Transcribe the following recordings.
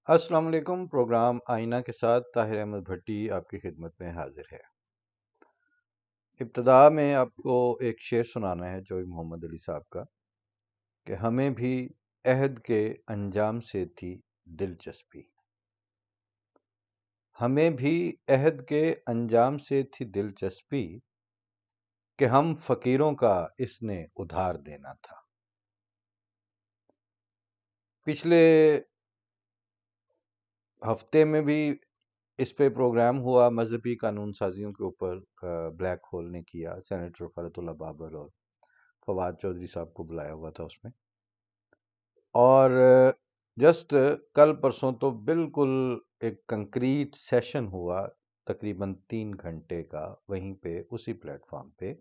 السلام علیکم۔ پروگرام آئینہ کے ساتھ طاہر احمد بھٹی آپ کی خدمت میں حاضر ہے۔ ابتدا میں آپ کو ایک شعر سنانا ہے جوئی محمد علی صاحب کا کہ ہمیں بھی عہد کے انجام سے تھی دلچسپی، ہمیں بھی عہد کے انجام سے تھی دلچسپی کہ ہم فقیروں کا اس نے ادھار دینا تھا۔ پچھلے ہفتے میں بھی اس پہ پروگرام ہوا، مذہبی قانون سازیوں کے اوپر بلیک ہول نے کیا، سینیٹر فرحت اللہ بابر اور فواد چودھری صاحب کو بلایا ہوا تھا اس میں، اور جسٹ کل پرسوں تو بالکل ایک کنکریٹ سیشن ہوا تقریباً 3 گھنٹے کا وہیں پہ اسی پلیٹ فارم پہ،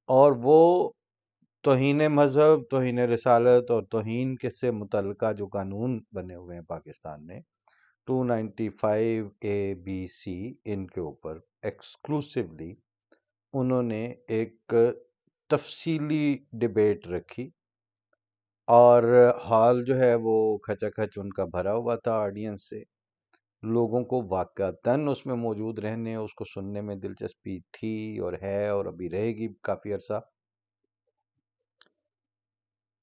اور وہ توہین مذہب، توہین رسالت اور توہین کے سے متعلقہ جو قانون بنے ہوئے ہیں پاکستان میں 295A B C، ان کے اوپر ایکسکلوسیولی انہوں نے ایک تفصیلی ڈیبیٹ رکھی، اور حال جو ہے وہ کھچا کھچ ان کا بھرا ہوا تھا آڈینس سے۔ لوگوں کو واقعتاً اس میں موجود رہنے، اس کو سننے میں دلچسپی تھی اور ہے اور ابھی رہے گی کافی عرصہ۔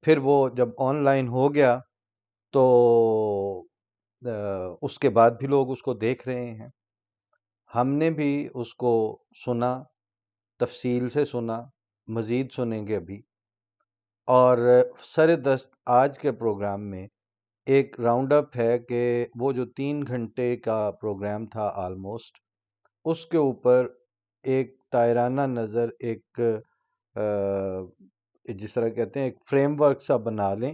پھر وہ جب آن لائن ہو گیا تو اس کے بعد بھی لوگ اس کو دیکھ رہے ہیں، ہم نے بھی اس کو سنا، تفصیل سے سنا، مزید سنیں گے ابھی، اور سر دست آج کے پروگرام میں ایک راؤنڈ اپ ہے کہ وہ جو 3 گھنٹے کا پروگرام تھا آلموسٹ، اس کے اوپر ایک تائرانہ نظر، ایک جس طرح کہتے ہیں ایک فریم ورک سا بنا لیں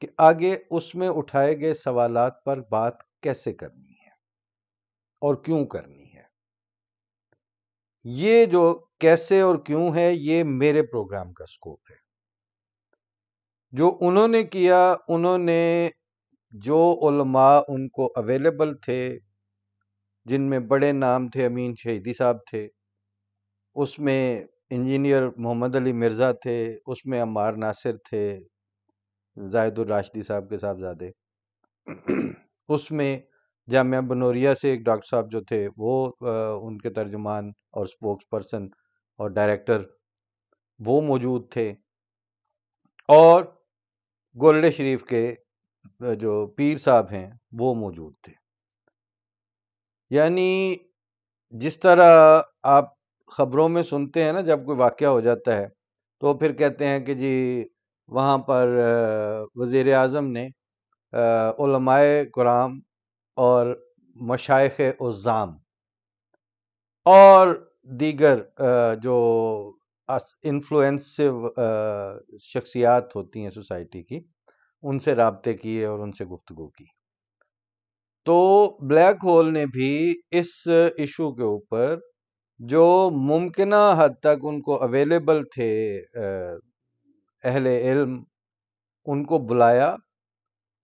کہ آگے اس میں اٹھائے گئے سوالات پر بات کیسے کرنی ہے اور کیوں کرنی ہے۔ یہ جو کیسے اور کیوں ہے، یہ میرے پروگرام کا سکوپ ہے۔ جو انہوں نے کیا، انہوں نے جو علماء ان کو اویلیبل تھے، جن میں بڑے نام تھے، امین شہیدی صاحب تھے، اس میں انجینئر محمد علی مرزا تھے، اس میں عمار ناصر تھے، زاہد الراشدی صاحب کے صاحبزادے، اس میں جامعہ بنوریہ سے ایک ڈاکٹر صاحب جو تھے وہ ان کے ترجمان اور سپوکس پرسن اور ڈائریکٹر وہ موجود تھے، اور گولڈے شریف کے جو پیر صاحب ہیں وہ موجود تھے۔ یعنی جس طرح آپ خبروں میں سنتے ہیں نا، جب کوئی واقعہ ہو جاتا ہے تو پھر کہتے ہیں کہ جی وہاں پر وزیر اعظم نے علماء کرام اور مشائخ عظام اور دیگر جو انفلوئنسو شخصیات ہوتی ہیں سوسائٹی کی، ان سے رابطے کیے اور ان سے گفتگو کی۔ تو بلیک ہول نے بھی اس ایشو کے اوپر جو ممکنہ حد تک ان کو اویلیبل تھے اہل علم، ان کو بلایا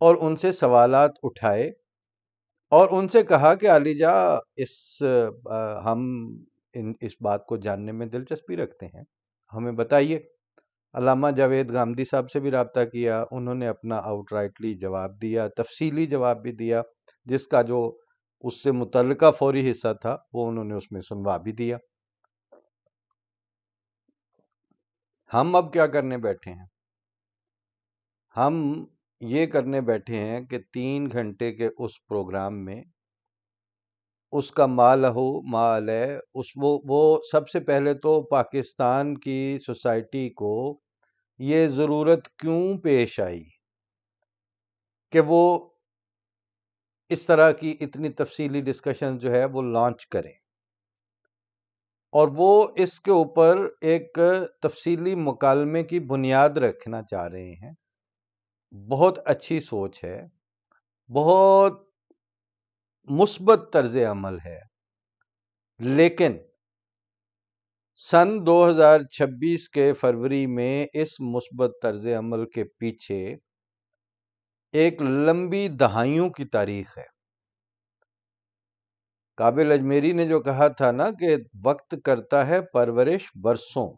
اور ان سے سوالات اٹھائے اور ان سے کہا کہ علی جا ہم اس بات کو جاننے میں دلچسپی رکھتے ہیں، ہمیں بتائیے۔ علامہ جاوید غامدی صاحب سے بھی رابطہ کیا، انہوں نے اپنا آؤٹ رائٹلی جواب دیا، تفصیلی جواب بھی دیا، جس کا جو اس سے متعلقہ فوری حصہ تھا وہ انہوں نے اس میں سنوا بھی دیا۔ ہم اب کیا کرنے بیٹھے ہیں؟ ہم یہ کرنے بیٹھے ہیں کہ 3 گھنٹے کے اس پروگرام میں اس کا ما لہو ما علیہ، وہ سب سے پہلے تو پاکستان کی سوسائٹی کو یہ ضرورت کیوں پیش آئی کہ وہ اس طرح کی اتنی تفصیلی ڈسکشن جو ہے وہ لانچ کریں، اور وہ اس کے اوپر ایک تفصیلی مکالمے کی بنیاد رکھنا چاہ رہے ہیں۔ بہت اچھی سوچ ہے، بہت مثبت طرز عمل ہے، لیکن سن 2026 کے فروری میں اس مثبت طرز عمل کے پیچھے ایک لمبی دہائیوں کی تاریخ ہے۔ قابل اجمیری نے جو کہا تھا نا کہ وقت کرتا ہے پرورش برسوں،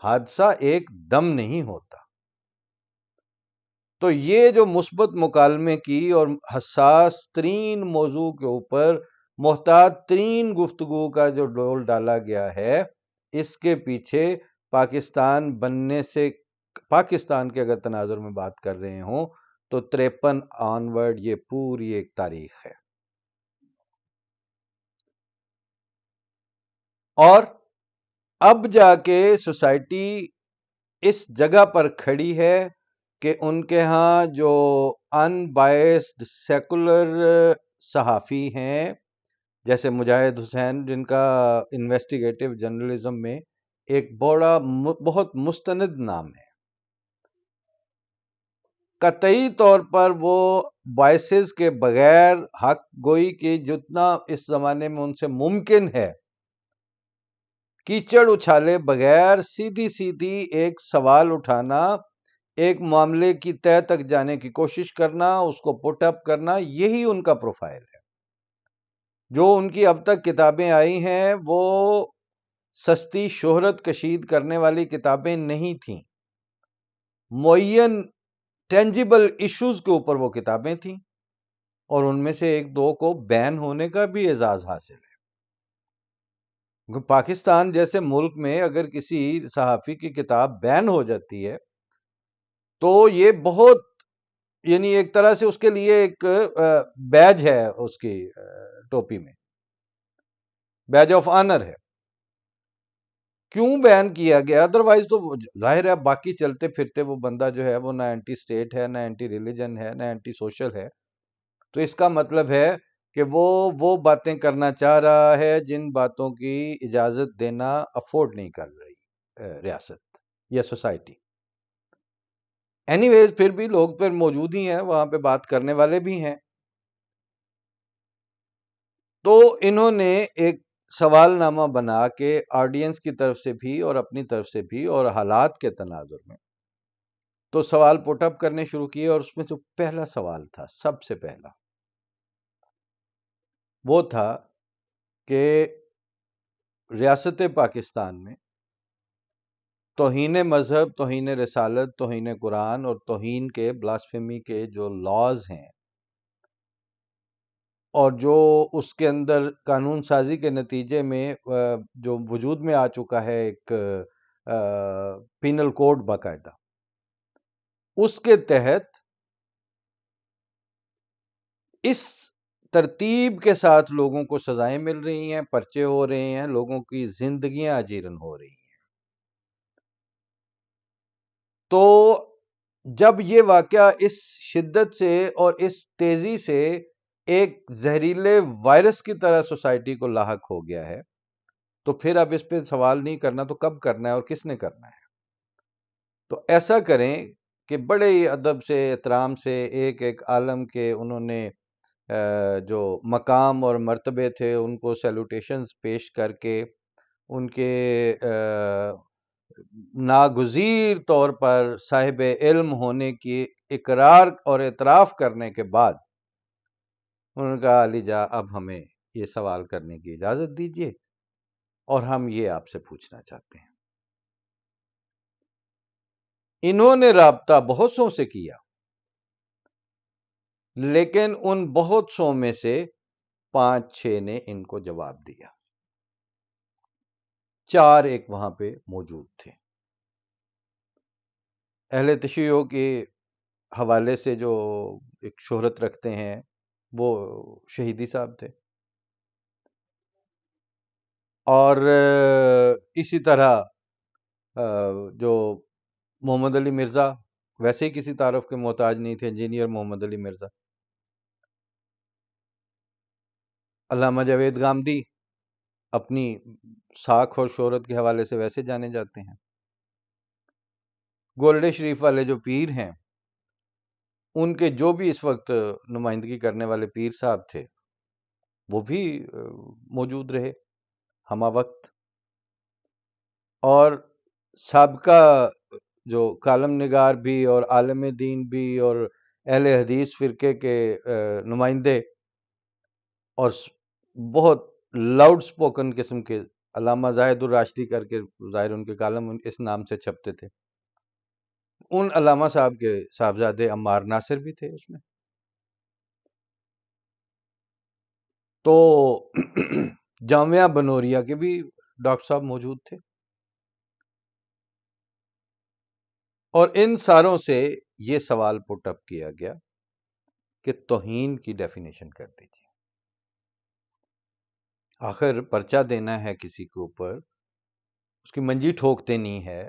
حادثہ ایک دم نہیں ہوتا۔ تو یہ جو مثبت مکالمے کی اور حساس ترین موضوع کے اوپر محتاط ترین گفتگو کا جو ڈول ڈالا گیا ہے، اس کے پیچھے پاکستان بننے سے، پاکستان کے اگر تناظر میں بات کر رہے ہوں تو 53 آنورڈ یہ پوری ایک تاریخ ہے. اور اب جا کے سوسائٹی اس جگہ پر کھڑی ہے کہ ان کے ہاں جو ان بائسڈ سیکولر صحافی ہیں جیسے مجاہد حسین، جن کا انویسٹیگیٹو جرنلزم میں ایک بہت مستند نام ہے، قطعی طور پر وہ وائسز کے بغیر حق گوئی کی جتنا اس زمانے میں ان سے ممکن ہے، کیچڑ اچھالے بغیر سیدھی سیدھی ایک سوال اٹھانا، ایک معاملے کی تہہ تک جانے کی کوشش کرنا، اس کو پٹ اپ کرنا، یہی ان کا پروفائل ہے. جو ان کی اب تک کتابیں آئی ہیں وہ سستی شہرت کشید کرنے والی کتابیں نہیں تھیں، معین ٹینجیبل ایشوز کے اوپر وہ کتابیں تھیں، اور ان میں سے ایک دو کو بین ہونے کا بھی اعزاز حاصل ہے. پاکستان جیسے ملک میں اگر کسی صحافی کی کتاب بین ہو جاتی ہے تو یہ بہت، یعنی ایک طرح سے اس کے لیے ایک بیج ہے، اس کی ٹوپی میں بیج آف آنر ہے. کیوں بین کیا گیا؟ ادروائز تو ظاہر ہے باقی چلتے پھرتے وہ بندہ جو ہے وہ نہ اینٹی اسٹیٹ ہے، نہ اینٹی ریلیجن ہے، نہ اینٹی سوشل ہے. تو اس کا مطلب ہے کہ وہ باتیں کرنا چاہ رہا ہے جن باتوں کی اجازت دینا افورڈ نہیں کر رہی ریاست یا سوسائٹی. اینی ویز پھر بھی لوگ پھر موجود ہی ہیں وہاں پہ، بات کرنے والے بھی ہیں. تو انہوں نے ایک سوال نامہ بنا کے آڈینس کی طرف سے بھی اور اپنی طرف سے بھی اور حالات کے تناظر میں تو سوال پٹ اپ کرنے شروع کیے. اور اس میں جو پہلا سوال تھا، سب سے پہلا وہ تھا کہ ریاست پاکستان میں توہین مذہب، توہین رسالت، توہین قرآن اور توہین کے بلاسفیمی کے جو لاز ہیں اور جو اس کے اندر قانون سازی کے نتیجے میں جو وجود میں آ چکا ہے ایک پینل کوڈ باقاعدہ، اس کے تحت اس ترتیب کے ساتھ لوگوں کو سزائیں مل رہی ہیں، پرچے ہو رہے ہیں، لوگوں کی زندگیاں اجیرن ہو رہی ہیں. تو جب یہ واقعہ اس شدت سے اور اس تیزی سے ایک زہریلے وائرس کی طرح سوسائٹی کو لاحق ہو گیا ہے تو پھر اب اس پہ سوال نہیں کرنا تو کب کرنا ہے اور کس نے کرنا ہے؟ تو ایسا کریں کہ بڑے ہی ادب سے، احترام سے ایک ایک عالم کے انہوں نے جو مقام اور مرتبے تھے ان کو سیلوٹیشنز پیش کر کے ان کے ناگزیر طور پر صاحب علم ہونے کی اقرار اور اعتراف کرنے کے بعد انہوں نے کہا علی جا اب ہمیں یہ سوال کرنے کی اجازت دیجیے اور ہم یہ آپ سے پوچھنا چاہتے ہیں. انہوں نے رابطہ بہت سو سے کیا، لیکن ان بہت سو میں سے 5-6 نے ان کو جواب دیا. 4 ایک وہاں پہ موجود تھے. اہل تشیع کے حوالے سے جو ایک شہرت رکھتے ہیں وہ شہیدی صاحب تھے، اور اسی طرح جو محمد علی مرزا ویسے ہی کسی تعارف کے محتاج نہیں تھے، انجینئر محمد علی مرزا. علامہ جاوید گامدی اپنی ساکھ اور شہرت کے حوالے سے ویسے جانے جاتے ہیں. گولڈے شریف والے جو پیر ہیں ان کے جو بھی اس وقت نمائندگی کرنے والے پیر صاحب تھے وہ بھی موجود رہے ہمہ وقت. اور سابقہ جو کالم نگار بھی اور عالم دین بھی اور اہل حدیث فرقے کے نمائندے اور بہت لاؤڈ سپوکن قسم کے علامہ زاہد الراشدی کر کے، ظاہر ان کے کالم اس نام سے چھپتے تھے، ان علامہ صاحب کے صاحبزادے عمار ناصر بھی تھے اس میں. تو جامعہ بنوریا کے بھی ڈاکٹر صاحب موجود تھے. اور ان ساروں سے یہ سوال پٹ اپ کیا گیا کہ توہین کی ڈیفینیشن کر دیجیے. آخر پرچہ دینا ہے کسی کے اوپر، اس کی منجی ٹھوک دینی ہے،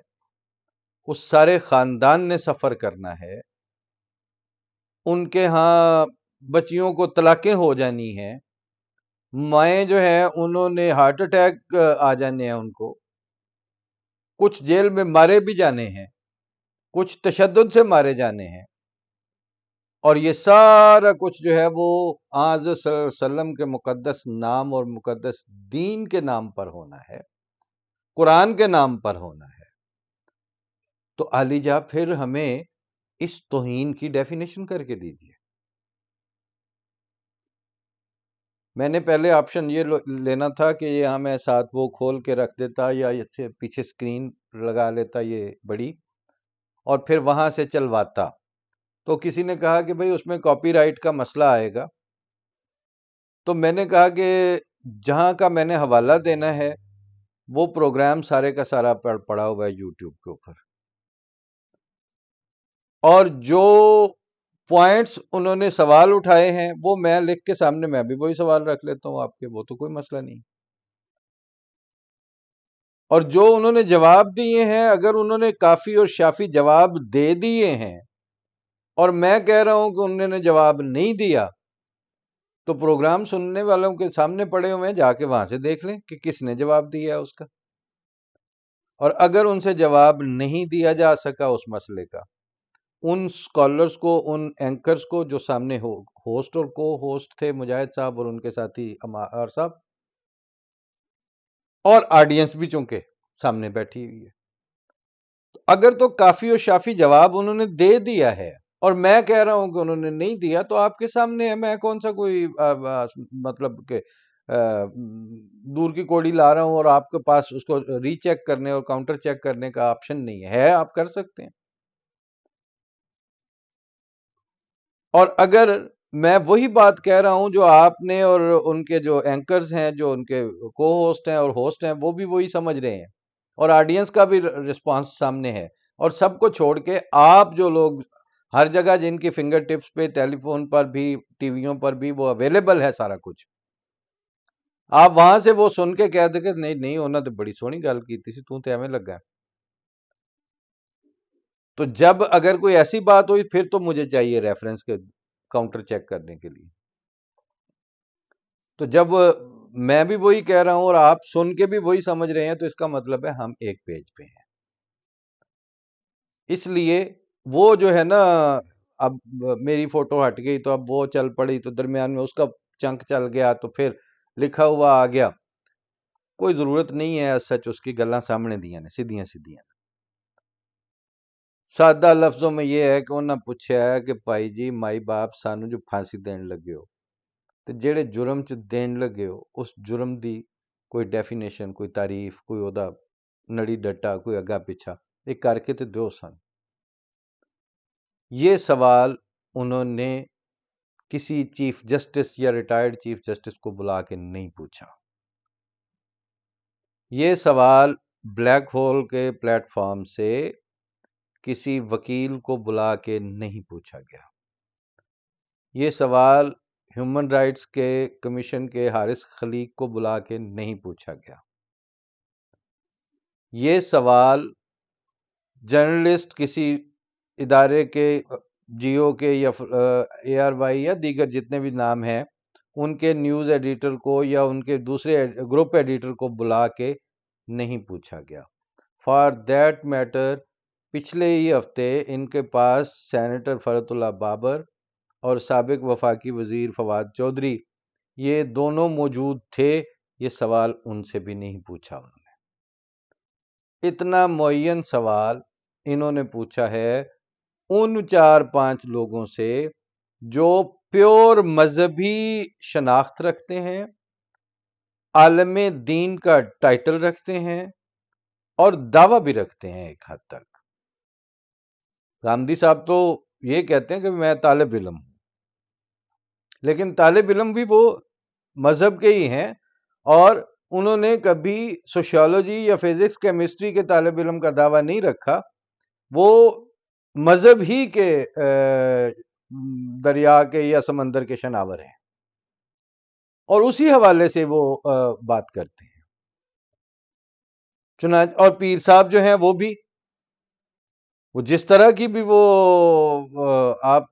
اس سارے خاندان نے سفر کرنا ہے، ان کے ہاں بچیوں کو طلاقیں ہو جانی ہیں، مائیں جو ہیں انہوں نے ہارٹ اٹیک آ جانے ہیں، ان کو کچھ جیل میں مارے بھی جانے ہیں، کچھ تشدد سے مارے جانے ہیں، اور یہ سارا کچھ جو ہے وہ آج صلی اللہ علیہ وسلم کے مقدس نام اور مقدس دین کے نام پر ہونا ہے، قرآن کے نام پر ہونا ہے. تو علی جا پھر ہمیں اس توہین کی ڈیفینیشن کر کے دیجیے. میں نے پہلے آپشن یہ لینا تھا کہ یہاں میں ساتھ وہ کھول کے رکھ دیتا یا پیچھے سکرین لگا لیتا یہ بڑی، اور پھر وہاں سے چلواتا. تو کسی نے کہا کہ بھئی اس میں کاپی رائٹ کا مسئلہ آئے گا. تو میں نے کہا کہ جہاں کا میں نے حوالہ دینا ہے وہ پروگرام سارے کا سارا پڑا ہوا ہے یوٹیوب کے اوپر، اور جو پوائنٹس انہوں نے سوال اٹھائے ہیں وہ میں لکھ کے سامنے میں بھی وہی سوال رکھ لیتا ہوں آپ کے، وہ تو کوئی مسئلہ نہیں. اور جو انہوں نے جواب دیے ہیں، اگر انہوں نے کافی اور شافی جواب دے دیے ہیں اور میں کہہ رہا ہوں کہ انہوں نے جواب نہیں دیا، تو پروگرام سننے والوں کے سامنے پڑے ہوئے ہیں، جا کے وہاں سے دیکھ لیں کہ کس نے جواب دیا ہے اس کا. اور اگر ان سے جواب نہیں دیا جا سکا اس مسئلے کا، ان سکالرز کو، ان اینکرز کو جو سامنے ہوسٹ اور کو ہوسٹ تھے، مجاہد صاحب اور ان کے ساتھی عمار صاحب، اور آڈینس بھی چونکہ سامنے بیٹھی ہوئی ہے، اگر تو کافی اور شافی جواب انہوں نے دے دیا ہے اور میں کہہ رہا ہوں کہ انہوں نے نہیں دیا، تو آپ کے سامنے ہے. میں کون سا کوئی مطلب کہ دور کی کوڑی لا رہا ہوں اور آپ کے پاس اس کو ری چیک کرنے اور کاؤنٹر چیک کرنے کا آپشن نہیں ہے. آپ کر سکتے ہیں. اور اگر میں وہی بات کہہ رہا ہوں جو آپ نے اور ان کے جو اینکرز ہیں، جو ان کے کو ہوسٹ ہیں اور ہوسٹ ہیں، وہ بھی وہی سمجھ رہے ہیں، اور آڈینس کا بھی رسپانس سامنے ہے، اور سب کو چھوڑ کے آپ جو لوگ ہر جگہ جن کی فنگر ٹپس پہ، ٹیلی فون پر بھی، ٹی ویوں پر بھی وہ اویلیبل ہے سارا کچھ، آپ وہاں سے وہ سن کے کہہ دیں کہ نہیں نہیں انہوں نے بڑی سونی گل کی تھی، تو تے ایویں لگا. تو جب اگر کوئی ایسی بات ہوئی پھر تو مجھے چاہیے ریفرنس کے کاؤنٹر چیک کرنے کے لیے. تو جب میں بھی وہی کہہ رہا ہوں اور آپ سن کے بھی وہی سمجھ رہے ہیں، تو اس کا مطلب ہے ہم ایک پیج پہ ہیں. اس لیے وہ جو ہے نا، اب میری فوٹو ہٹ گئی تو اب وہ چل پڑی، تو درمیان میں اس کا چنک چل گیا، تو پھر لکھا ہوا آ گیا. کوئی ضرورت نہیں ہے سچ اس کی گلاں سامنے دیاں نے سیدھیاں سیدھیاں. سادہ لفظوں میں یہ ہے کہ انہاں پوچھا ہے کہ بھائی جی مائی باپ سانو جو پھانسی دین لگے ہو، تے جڑے جرم چ دین لگے ہو اس جرم دی کوئی ڈیفینیشن، کوئی تعریف، کوئی ادا نڑی ڈٹا، کوئی اگا پیچھا ایک کر کے تے دو سن. یہ سوال انہوں نے کسی چیف جسٹس یا ریٹائرڈ چیف جسٹس کو بلا کے نہیں پوچھا. یہ سوال بلیک ہول کے پلیٹ فارم سے کسی وکیل کو بلا کے نہیں پوچھا گیا. یہ سوال ہیومن رائٹس کے کمیشن کے حارث خلیق کو بلا کے نہیں پوچھا گیا. یہ سوال جرنلسٹ کسی ادارے کے، جیو کے یا اے آر وائی یا دیگر جتنے بھی نام ہیں، ان کے نیوز ایڈیٹر کو یا ان کے دوسرے گروپ ایڈیٹر کو بلا کے نہیں پوچھا گیا. فار دیٹ میٹر پچھلے ہی ہفتے ان کے پاس سینیٹر فرحت اللہ بابر اور سابق وفاقی وزیر فواد چودھری یہ دونوں موجود تھے. یہ سوال ان سے بھی نہیں پوچھا انہوں نے. اتنا معین سوال انہوں نے پوچھا ہے ان 4-5 لوگوں سے جو پیور مذہبی شناخت رکھتے ہیں، عالم دین کا ٹائٹل رکھتے ہیں، اور دعویٰ بھی رکھتے ہیں ایک حد تک. گاندھی صاحب تو یہ کہتے ہیں کہ میں طالب علم ہوں، لیکن طالب علم بھی وہ مذہب کے ہی ہیں، اور انہوں نے کبھی سوشیولوجی یا فزکس کیمسٹری کے طالب علم کا دعویٰ نہیں رکھا، وہ مذہب ہی کے دریا کے یا سمندر کے شناور ہیں، اور اسی حوالے سے وہ بات کرتے ہیں۔ چنانچہ اور پیر صاحب جو ہیں وہ جس طرح کی بھی وہ آپ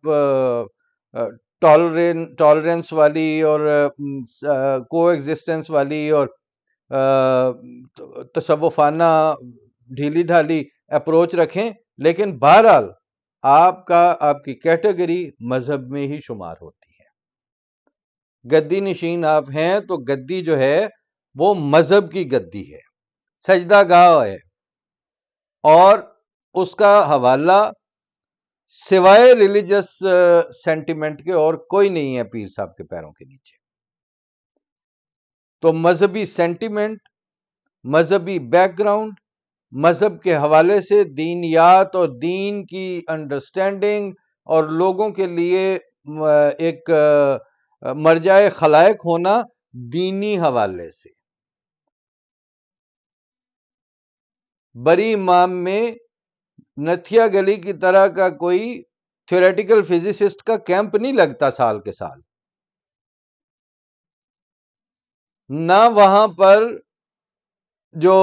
ٹالرنس والی اور کو ایگزسٹنس والی اور تصوفانہ ڈھیلی ڈھالی اپروچ رکھیں، لیکن بہرحال آپ کی کیٹیگری مذہب میں ہی شمار ہوتی ہے۔ گدی نشین آپ ہیں تو گدی جو ہے وہ مذہب کی گدی ہے، سجدہ گاہ ہے، اور اس کا حوالہ سوائے ریلیجس سینٹیمنٹ کے اور کوئی نہیں ہے پیر صاحب کے پیروں کے نیچے۔ تو مذہبی سینٹیمنٹ، مذہبی بیک گراؤنڈ، مذہب کے حوالے سے دینیات اور دین کی انڈرسٹینڈنگ اور لوگوں کے لیے ایک مرجع خلائق ہونا دینی حوالے سے۔ بری امام میں نتھیا گلی کی طرح کا کوئی تھیوریٹیکل فزسسٹ کا کیمپ نہیں لگتا سال کے سال، نہ وہاں پر جو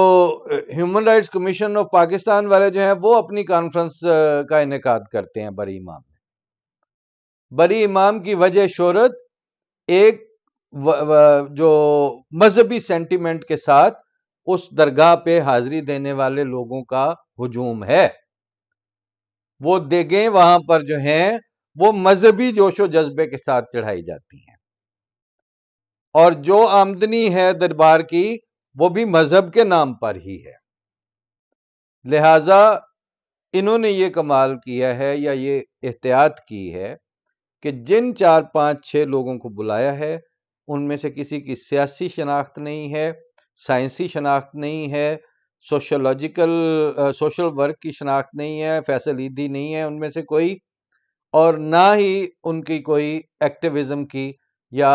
human rights commission of Pakistan والے جو ہیں وہ اپنی کانفرنس کا انعقاد کرتے ہیں بری امام میں۔ بری امام کی وجہ شہرت ایک جو مذہبی سینٹیمنٹ کے ساتھ اس درگاہ پہ حاضری دینے والے لوگوں کا ہجوم ہے۔ وہ دیگیں وہاں پر جو ہیں وہ مذہبی جوش و جذبے کے ساتھ چڑھائی جاتی ہیں، اور جو آمدنی ہے دربار کی وہ بھی مذہب کے نام پر ہی ہے۔ لہذا انہوں نے یہ کمال کیا ہے یا یہ احتیاط کی ہے کہ جن 4 5 6 لوگوں کو بلایا ہے ان میں سے کسی کی سیاسی شناخت نہیں ہے، سائنسی شناخت نہیں ہے، سوشل ورک کی شناخت نہیں ہے، فیصل عیدی نہیں ہے ان میں سے کوئی، اور نہ ہی ان کی کوئی ایکٹیویزم کی یا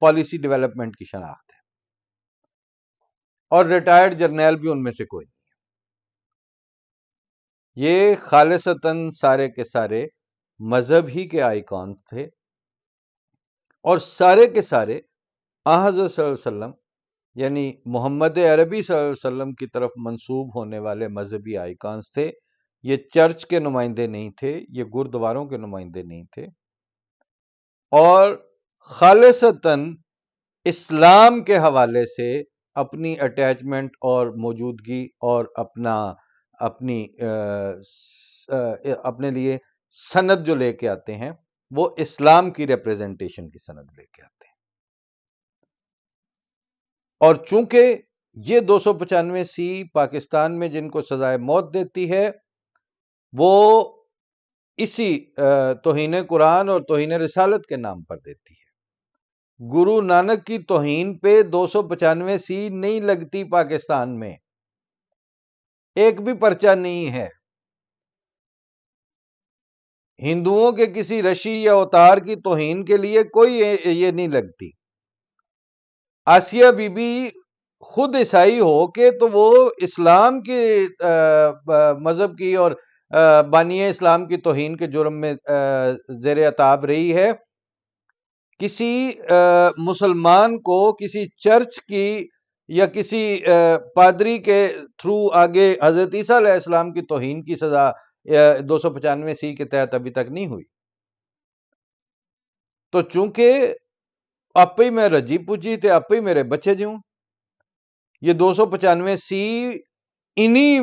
پالیسی ڈیولپمنٹ کی شناخت ہے، اور ریٹائرڈ جرنیل بھی ان میں سے کوئی نہیں۔ یہ خالصتاً سارے کے سارے مذہب ہی کے آئیکن تھے، اور سارے کے سارے حضرت صلی اللہ علیہ وسلم یعنی محمد عربی صلی اللہ علیہ وسلم کی طرف منسوب ہونے والے مذہبی آئیکانس تھے۔ یہ چرچ کے نمائندے نہیں تھے، یہ گردواروں کے نمائندے نہیں تھے، اور خالصتاً اسلام کے حوالے سے اپنی اٹیچمنٹ اور موجودگی اور اپنے لیے سند جو لے کے آتے ہیں وہ اسلام کی ریپریزنٹیشن کی سند لے کے آتے ہیں۔ اور چونکہ یہ 295 پاکستان میں جن کو سزائے موت دیتی ہے وہ اسی توہین قرآن اور توہین رسالت کے نام پر دیتی ہے۔ گرو نانک کی توہین پہ 295 نہیں لگتی پاکستان میں، ایک بھی پرچہ نہیں ہے۔ ہندوؤں کے کسی رشی یا اوتار کی توہین کے لیے کوئی یہ نہیں لگتی۔ آسیہ بی بی خود عیسائی ہو کے تو وہ اسلام کے مذہب کی اور بانی اسلام کی توہین کے جرم میں زیر عتاب رہی ہے۔ کسی مسلمان کو کسی چرچ کی یا کسی پادری کے تھرو آگے حضرت عیسیٰ علیہ السلام کی توہین کی سزا 295 کے تحت ابھی تک نہیں ہوئی۔ تو چونکہ آپ ہی میں رجی پوجی تھے، آپ ہی میرے بچے جوں، یہ 295 انہی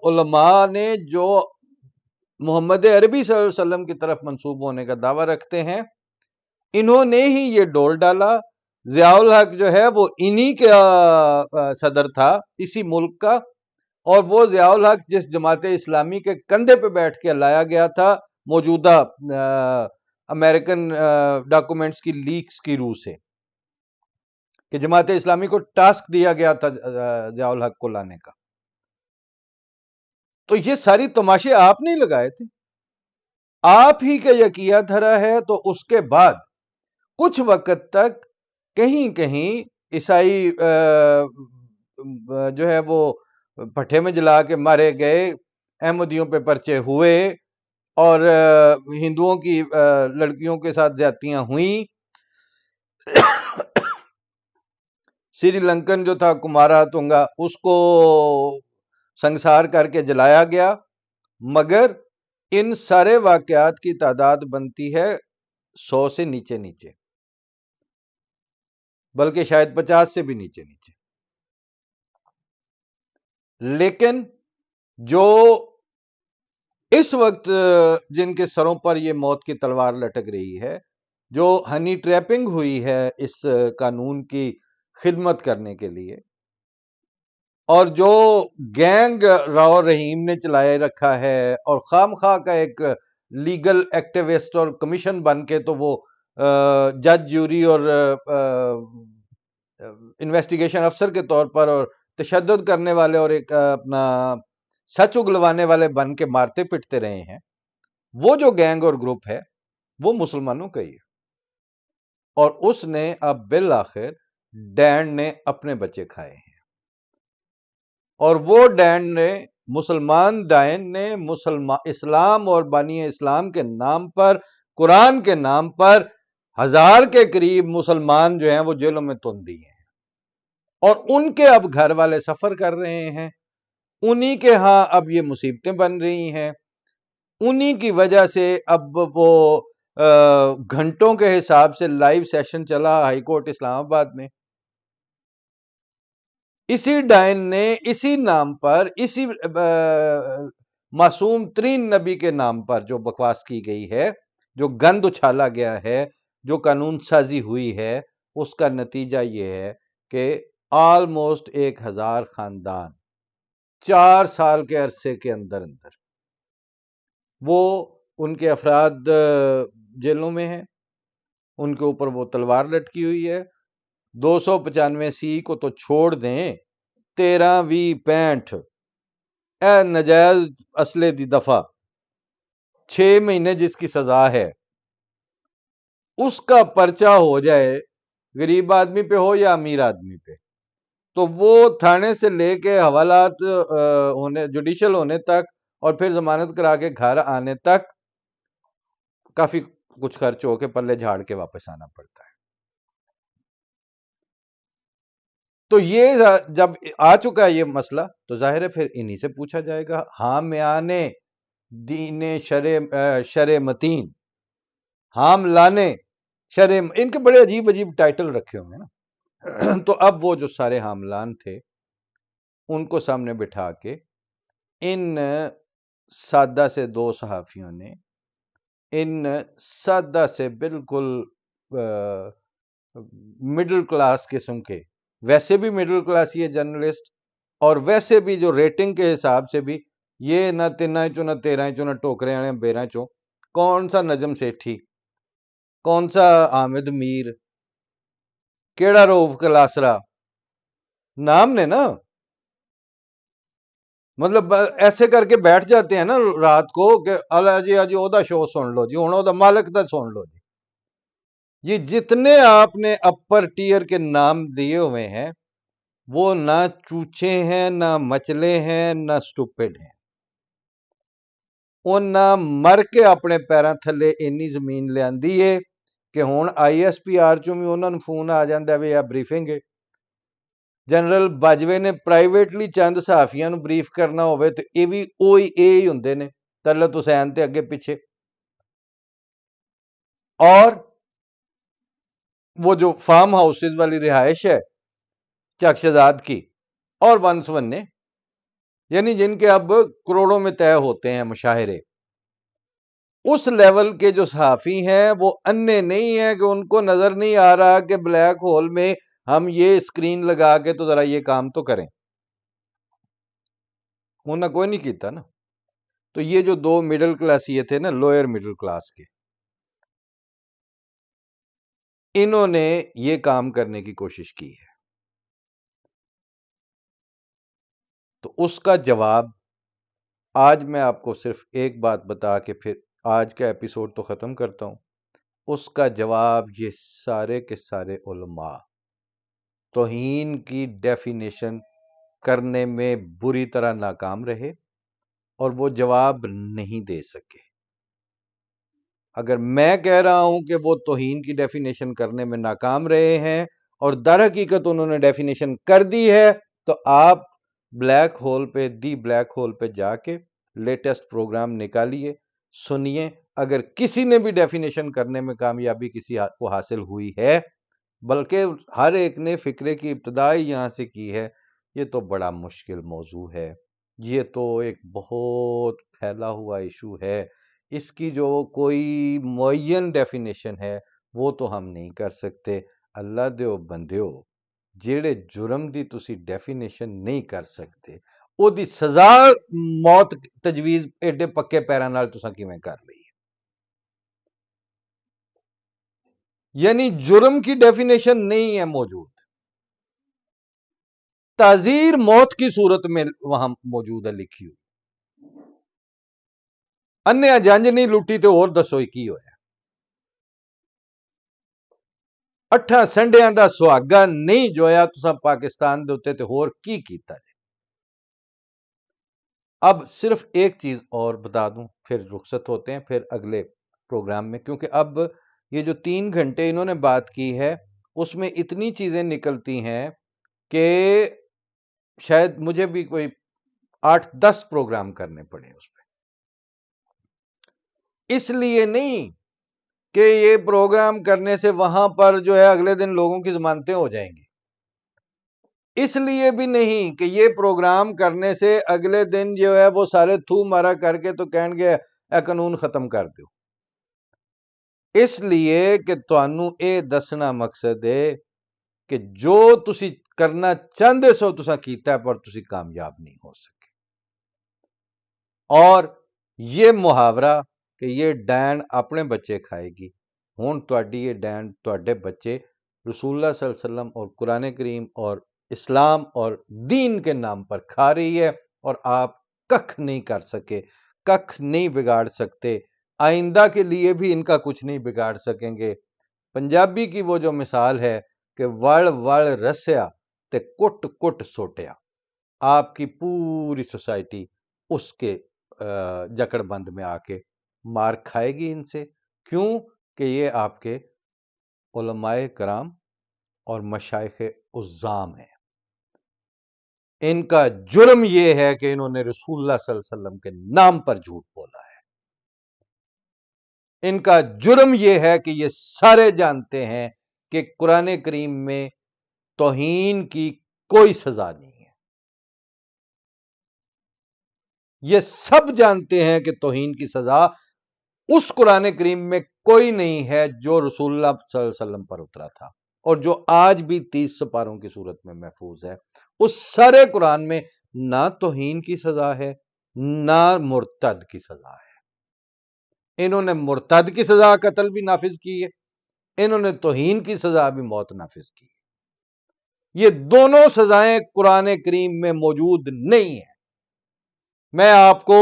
علماء نے جو محمد عربی صلی اللہ علیہ وسلم کی طرف منسوب ہونے کا دعویٰ رکھتے ہیں، انہوں نے ہی یہ ڈول ڈالا۔ ضیاء الحق جو ہے وہ انہی کا صدر تھا اسی ملک کا، اور وہ ضیاء الحق جس جماعت اسلامی کے کندھے پہ بیٹھ کے لایا گیا تھا موجودہ امریکن ڈاکومنٹس کی لیکس کی روح سے، کہ جماعت اسلامی کو ٹاسک دیا گیا تھا ضیاء الحق کو لانے کا۔ تو یہ ساری تماشے آپ نہیں لگائے تھے، آپ ہی کا یہ کیا دھرا ہے. تو اس کے بعد کچھ وقت تک کہیں کہیں عیسائی جو ہے وہ پٹھے میں جلا کے مارے گئے، احمدیوں پہ پرچے ہوئے، اور ہندوؤں کی لڑکیوں کے ساتھ زیادتیاں ہوئیں. سری لنکن جو تھا کمارا تنگا، اس کو سنسار کر کے جلایا گیا. مگر ان سارے واقعات کی تعداد بنتی ہے 100 سے نیچے نیچے، بلکہ شاید 50 سے بھی نیچے نیچے. لیکن جو اس وقت جن کے سروں پر یہ موت کی تلوار لٹک رہی ہے، جو ہنی ٹریپنگ ہوئی ہے اس قانون کی خدمت کرنے کے لیے، اور جو گینگ راؤ رحیم نے چلائے رکھا ہے، اور خام خواہ کا ایک لیگل ایکٹیوسٹ اور کمیشن بن کے تو وہ جج جوری اور انویسٹیگیشن افسر کے طور پر اور تشدد کرنے والے اور ایک اپنا سچ اگلوانے والے بن کے مارتے پٹتے رہے ہیں، وہ جو گینگ اور گروپ ہے وہ مسلمانوں کا ہی ہے. اور اس نے اب بالآخر ڈینڈ نے اپنے بچے کھائے ہیں. اور وہ ڈینڈ نے مسلمان ڈائن نے اسلام اور بانی اسلام کے نام پر، قرآن کے نام پر 1000 کے قریب مسلمان جو ہیں وہ جیلوں میں تن دیے ہیں. اور ان کے اب گھر والے سفر کر رہے ہیں، انہی کے ہاں اب یہ مصیبتیں بن رہی ہیں، انہی کی وجہ سے اب وہ گھنٹوں کے حساب سے لائیو سیشن چلا ہائی کورٹ اسلام آباد میں. اسی ڈائن نے اسی نام پر، اسی معصوم ترین نبی کے نام پر جو بکواس کی گئی ہے، جو گند اچھالا گیا ہے، جو قانون سازی ہوئی ہے، اس کا نتیجہ یہ ہے کہ آلموسٹ 1000 خاندان 4 سال کے عرصے کے اندر وہ ان کے افراد جیلوں میں ہیں، ان کے اوپر وہ تلوار لٹکی ہوئی ہے. 295 کو تو چھوڑ دیں، 13/65 اے نجائز اسلحے دی دفعہ 6 مہینے جس کی سزا ہے، اس کا پرچہ ہو جائے، غریب آدمی پہ ہو یا امیر آدمی پہ، تو وہ تھانے سے لے کے حوالات ہونے، جوڈیشل ہونے تک، اور پھر ضمانت کرا کے گھر آنے تک کافی کچھ خرچ ہو کے پلے جھاڑ کے واپس آنا پڑتا ہے. تو یہ جب آ چکا ہے یہ مسئلہ، تو ظاہر ہے پھر انہی سے پوچھا جائے گا. حامیانے دین شرع متین، حام لانے شرع، ان کے بڑے عجیب عجیب ٹائٹل رکھے ہوئے ہیں نا. تو اب وہ جو سارے حاملان تھے ان کو سامنے بٹھا کے ان سادہ سے 2 صحافیوں نے، ان سادہ سے بالکل مڈل کلاس قسم کے، ویسے بھی مڈل کلاس یہ جرنلسٹ، اور ویسے بھی جو ریٹنگ کے حساب سے بھی یہ نہ 3 نہ 13 نہ ٹوکرے آنے 12، کون سا نجم سیٹھی، کون سا حامد میر، کیڑا روف کلاسرا، نام نے نا، مطلب ایسے کر کے بیٹھ جاتے ہیں نا رات کو کہ اللہ جی آجی او دا شو سن لو جی، ہوں او دا مالک دا سن لو جی. یہ جتنے آپ نے اپر ٹیئر کے نام دیے ہوئے ہیں وہ نہ چوچے ہیں، نہ مچلے ہیں، نہ سٹوپڈ ہیں. انہاں مر کے اپنے پیراں تھلے اینی زمین لے آندی ہے کہ ہون آئی ایس پی آر چوں بھی انہاں نوں فون آ جاندا ہے یا بریفنگ ہے. جنرل باجوے نے پرائیویٹلی چند صحافیاں نوں بریف کرنا ہوئے تو یہ بھی ہی ہوندے نے، طلعت حسین تے اگے پیچھے. اور وہ جو فارم ہاؤسز والی رہائش ہے چک شہزاد کی اور ون سونے، یعنی جن کے اب کروڑوں میں طے ہوتے ہیں مشاہرے، اس لیول کے جو صحافی ہیں وہ انے نہیں ہیں کہ ان کو نظر نہیں آ رہا کہ بلیک ہول میں ہم یہ اسکرین لگا کے تو ذرا یہ کام تو کریں. انہوں نے کوئی نہیں کیتا نا. تو یہ جو 2 مڈل کلاس یہ تھے نا، لوئر مڈل کلاس کے، انہوں نے یہ کام کرنے کی کوشش کی ہے. تو اس کا جواب آج میں آپ کو صرف ایک بات بتا کے پھر آج کا ایپیسوڈ تو ختم کرتا ہوں. اس کا جواب یہ سارے کے سارے علماء توہین کی ڈیفینیشن کرنے میں بری طرح ناکام رہے اور وہ جواب نہیں دے سکے. اگر میں کہہ رہا ہوں کہ وہ توہین کی ڈیفینیشن کرنے میں ناکام رہے ہیں اور در حقیقت انہوں نے ڈیفینیشن کر دی ہے، تو آپ بلیک ہول پہ جا کے لیٹسٹ پروگرام نکالیے، سنیے. اگر کسی نے بھی ڈیفینیشن کرنے میں کامیابی کسی کو حاصل ہوئی ہے، بلکہ ہر ایک نے فکرے کی ابتدا یہاں سے کی ہے، یہ تو بڑا مشکل موضوع ہے. یہ تو ایک بہت پھیلا ہوا ایشو ہے. اس کی جو کوئی معین ڈیفینیشن ہے وہ تو ہم نہیں کر سکتے. اللہ دیو بندیو، جیڑے جرم دی تسی ڈیفینیشن نہیں کر سکتے، او دی سزا موت تجویز ایڈے پکے پیراں نال تساں کیویں کر لئی؟ یعنی جرم کی ڈیفینیشن نہیں ہے موجود، تعزیر موت کی صورت میں وہاں موجود ہے لکھی ہوئی. انیا جنج نہیں لٹی تو اور دسو کی ہویا؟ 8 سنڈیاں دا سہاگا نہیں جویا تساں پاکستان دے اوتے تے ہور کی کیتا جائے؟ اب صرف ایک چیز اور بتا دوں پھر رخصت ہوتے ہیں پھر اگلے پروگرام میں، کیونکہ اب یہ جو 3 گھنٹے انہوں نے بات کی ہے اس میں اتنی چیزیں نکلتی ہیں کہ شاید مجھے بھی کوئی 8-10 پروگرام کرنے پڑے اس پہ. اس لیے نہیں کہ یہ پروگرام کرنے سے وہاں پر جو ہے اگلے دن لوگوں کی ضمانتیں ہو جائیں گی. اس لیے بھی نہیں کہ یہ پروگرام کرنے سے اگلے دن جو ہے وہ سارے تھو مارا کر کے تو کہن گے اے قانون ختم کر دو. اس لیے کہ تانوں اے دسنا مقصد ہے کہ جو تسی کرنا چاہتے سو تسا کیتا ہے پر تسی کامیاب نہیں ہو سکے. اور یہ محاورہ کہ یہ ڈین اپنے بچے کھائے گی، ہون تواڈی یہ ڈین تواڈے بچے رسول اللہ صلی اللہ علیہ وسلم اور قرآن کریم اور اسلام اور دین کے نام پر کھا رہی ہے اور آپ ککھ نہیں کر سکے، ککھ نہیں بگاڑ سکتے. آئندہ کے لیے بھی ان کا کچھ نہیں بگاڑ سکیں گے. پنجابی کی وہ جو مثال ہے کہ وڑ وڑ رسیا تے کٹ کٹ سوٹیا، آپ کی پوری سوسائٹی اس کے جکڑ بند میں آ کے مار کھائے گی ان سے. کیوں کہ یہ آپ کے علماء کرام اور مشائخ عظام ہیں. ان کا جرم یہ ہے کہ انہوں نے رسول اللہ صلی اللہ علیہ وسلم کے نام پر جھوٹ بولا ہے. ان کا جرم یہ ہے کہ یہ سارے جانتے ہیں کہ قرآن کریم میں توہین کی کوئی سزا نہیں ہے. یہ سب جانتے ہیں کہ توہین کی سزا اس قرآن کریم میں کوئی نہیں ہے جو رسول اللہ صلی اللہ علیہ وسلم پر اترا تھا اور جو آج بھی 30 سپاروں کی صورت میں محفوظ ہے. اس سارے قرآن میں نہ توہین کی سزا ہے نہ مرتد کی سزا ہے. انہوں نے مرتد کی سزا قتل بھی نافذ کی ہے، انہوں نے توہین کی سزا بھی موت نافذ کی ہے. یہ دونوں سزائیں قرآن کریم میں موجود نہیں ہیں. میں آپ کو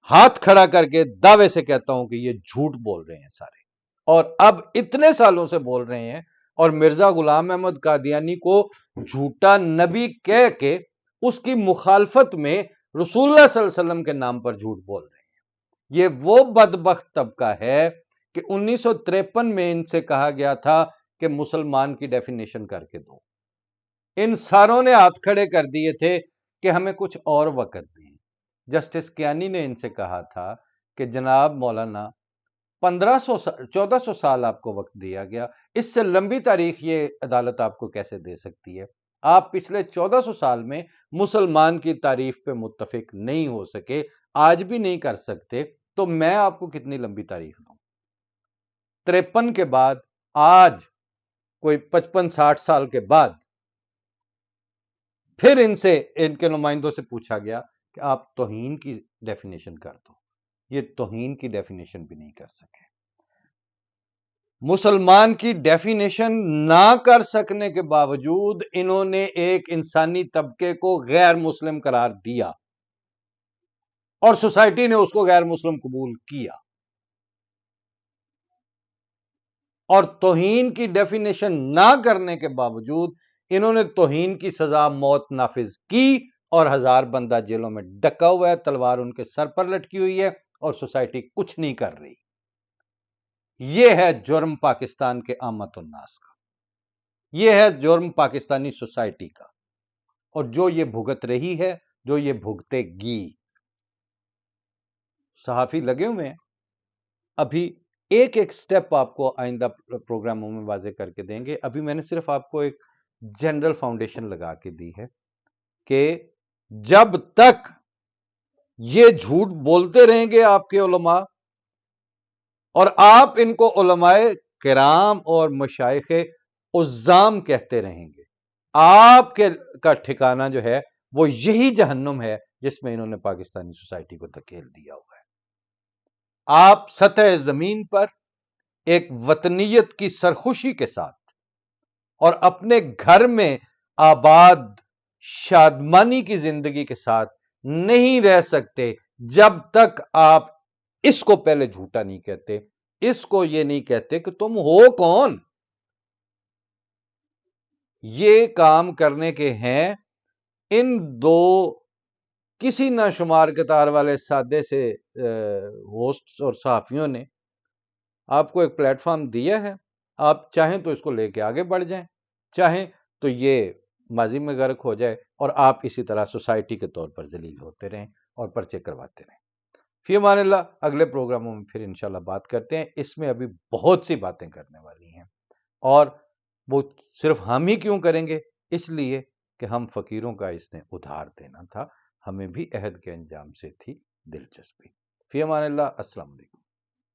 ہاتھ کھڑا کر کے دعوے سے کہتا ہوں کہ یہ جھوٹ بول رہے ہیں سارے، اور اب اتنے سالوں سے بول رہے ہیں. اور مرزا غلام احمد قادیانی کو جھوٹا نبی کہہ کے اس کی مخالفت میں رسول اللہ صلی اللہ علیہ وسلم کے نام پر جھوٹ بول رہے ہیں. یہ وہ بدبخت طبقہ ہے کہ 1953 میں ان سے کہا گیا تھا کہ مسلمان کی ڈیفینیشن کر کے دو. ان ساروں نے ہاتھ کھڑے کر دیے تھے کہ ہمیں کچھ اور وقت دیں. جسٹس کیانی نے ان سے کہا تھا کہ جناب مولانا 1400 سال آپ کو وقت دیا گیا، اس سے لمبی تاریخ یہ عدالت آپ کو کیسے دے سکتی ہے؟ آپ پچھلے 1400 سال میں مسلمان کی تعریف پہ متفق نہیں ہو سکے، آج بھی نہیں کر سکتے، تو میں آپ کو کتنی لمبی تاریخ دوں؟ 53 کے بعد آج کوئی 55-60 سال کے بعد پھر ان کے نمائندوں سے پوچھا گیا کہ آپ توہین کی ڈیفینیشن کر دو. یہ توہین کی ڈیفینیشن بھی نہیں کر سکے. مسلمان کی ڈیفینیشن نہ کر سکنے کے باوجود انہوں نے ایک انسانی طبقے کو غیر مسلم قرار دیا. اور سوسائٹی نے اس کو غیر مسلم قبول کیا، اور توہین کی ڈیفینیشن نہ کرنے کے باوجود انہوں نے توہین کی سزا موت نافذ کی، اور 1000 بندہ جیلوں میں ڈکا ہوا ہے، تلوار ان کے سر پر لٹکی ہوئی ہے، اور سوسائٹی کچھ نہیں کر رہی۔ یہ ہے جرم پاکستان کے عامت الناس کا، یہ ہے جرم پاکستانی سوسائٹی کا، اور جو یہ بھگت رہی ہے، جو یہ بھگتے گی۔ صحافی لگے ہوئے ہیں، ابھی ایک ایک سٹیپ آپ کو آئندہ پروگراموں میں واضح کر کے دیں گے۔ ابھی میں نے صرف آپ کو ایک جنرل فاؤنڈیشن لگا کے دی ہے کہ جب تک یہ جھوٹ بولتے رہیں گے آپ کے علماء، اور آپ ان کو علماء کرام اور مشائخ عظام کہتے رہیں گے، آپ کا ٹھکانہ جو ہے وہ یہی جہنم ہے جس میں انہوں نے پاکستانی سوسائٹی کو دھکیل دیا ہوا ہے۔ آپ سطح زمین پر ایک وطنیت کی سرخوشی کے ساتھ اور اپنے گھر میں آباد شادمانی کی زندگی کے ساتھ نہیں رہ سکتے جب تک آپ اس کو پہلے جھوٹا نہیں کہتے، اس کو یہ نہیں کہتے کہ تم ہو کون۔ یہ کام کرنے کے ہیں ان دو کسی نہ شمار قطار والے سادے سے ہوسٹس اور صحافیوں نے آپ کو ایک پلیٹ فارم دیا ہے۔ آپ چاہیں تو اس کو لے کے آگے بڑھ جائیں، چاہیں تو یہ ماضی میں غرق ہو جائے اور آپ اسی طرح سوسائٹی کے طور پر ذلیل ہوتے رہیں اور پرچے کرواتے رہیں۔ فی امان اللہ، اگلے پروگراموں میں پھر انشاءاللہ بات کرتے ہیں۔ اس میں ابھی بہت سی باتیں کرنے والی ہیں، اور وہ صرف ہم ہی کیوں کریں گے؟ اس لیے کہ ہم فقیروں کا اس نے ادھار دینا تھا، ہمیں بھی عہد کے انجام سے تھی دلچسپی۔ فی امان اللہ، السلام علیکم۔